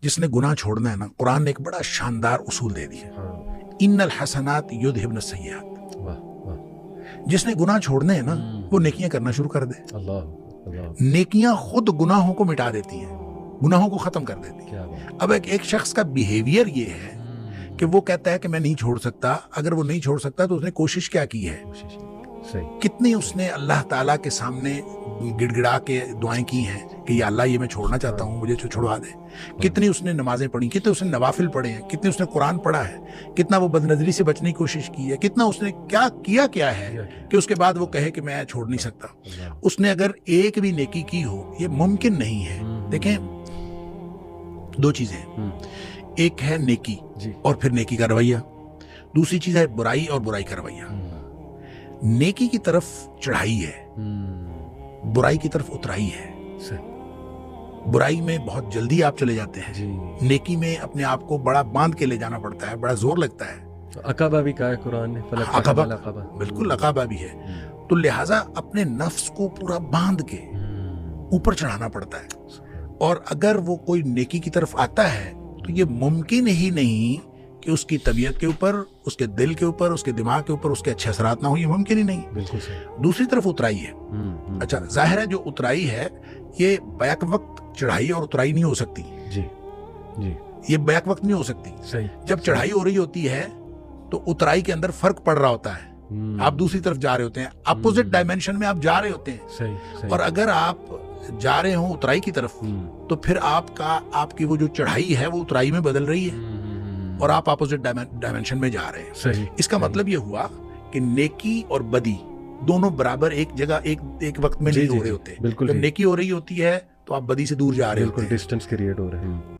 جس نے گناہ چھوڑنا ہے نا، قرآن نے ایک بڑا شاندار اصول دے دیا، ان الحسنات یذہبن السیئات، جس نے گناہ چھوڑنے ہیں نا وہ نیکیاں کرنا شروع کر دے. نیکیاں خود گناہوں کو مٹا دیتی ہیں، گناہوں کو ختم کر دیتی ہیں. اب ایک شخص کا بیہیویئر یہ ہے کہ وہ کہتا ہے کہ میں نہیں چھوڑ سکتا. اگر وہ نہیں چھوڑ سکتا تو اس نے کوشش کیا کی ہے، کتنی اس نے اللہ تعالیٰ کے سامنے گڑ گڑا کے دعائیں کی ہیں کہ یا اللہ یہ میں چھوڑنا چاہتا ہوں، مجھے چھوڑوا دے. کتنی اس نے نمازیں پڑھی، کتنے اس نے نوافل پڑھے ہیں، کتنے اس نے قرآن پڑھا ہے، کتنا وہ بد نظری سے بچنے کی کوشش کی ہے، کتنا اس نے کیا ہے کہ اس کے بعد وہ کہے کہ میں چھوڑ نہیں سکتا. اس نے اگر ایک بھی نیکی کی ہو، یہ ممکن نہیں ہے. دیکھیں دو چیزیں ہیں، ایک ہے نیکی اور پھر نیکی کا رویہ، دوسری چیز ہے برائی اور برائی کا رویہ. نیکی کی طرف چڑھائی ہے، برائی کی طرف اترائی ہے. برائی میں بہت جلدی آپ چلے جاتے ہیں، نیکی میں اپنے آپ کو بڑا باندھ کے لے جانا پڑتا ہے، بڑا زور لگتا ہے. عقبہ بھی کہا ہے قرآن نے، عقبہ بالکل عقبہ بھی ہے. تو لہٰذا اپنے نفس کو پورا باندھ کے اوپر چڑھانا پڑتا ہے. اور اگر وہ کوئی نیکی کی طرف آتا ہے تو یہ ممکن ہی نہیں کہ اس کی طبیعت کے اوپر، اس کے دل کے اوپر، اس کے دماغ کے اوپر اس کے اچھے اثرات نہ ہوں، یہ ممکن ہی نہیں. بالکل صحیح. دوسری طرف اترائی ہے. اچھا ظاہر ہے جو اترائی ہے یہ بیک وقت چڑھائی اور اترائی نہیں ہو سکتی. یہ بیک وقت نہیں ہو سکتی. جب چڑھائی ہو رہی ہوتی ہے تو اترائی کے اندر فرق پڑ رہا ہوتا ہے، آپ دوسری طرف جا رہے ہوتے ہیں، اپوزٹ ڈائمینشن میں آپ جا رہے ہوتے ہیں. اور اگر آپ جا رہے ہوں اترائی کی طرف تو پھر آپ کی وہ جو چڑھائی ہے وہ اترائی میں بدل رہی ہے اور آپ اپوزٹ ڈائمینشن میں جا رہے ہیں. اس کا مطلب یہ ہوا کہ نیکی اور بدی دونوں برابر ایک جگہ ایک وقت میں نہیں ہو رہے ہوتے. جب نیکی ہو رہی ہوتی ہے تو آپ بدی سے دور جا رہے ہوتے ہیں، ڈسٹینس کریٹ ہو رہا ہے.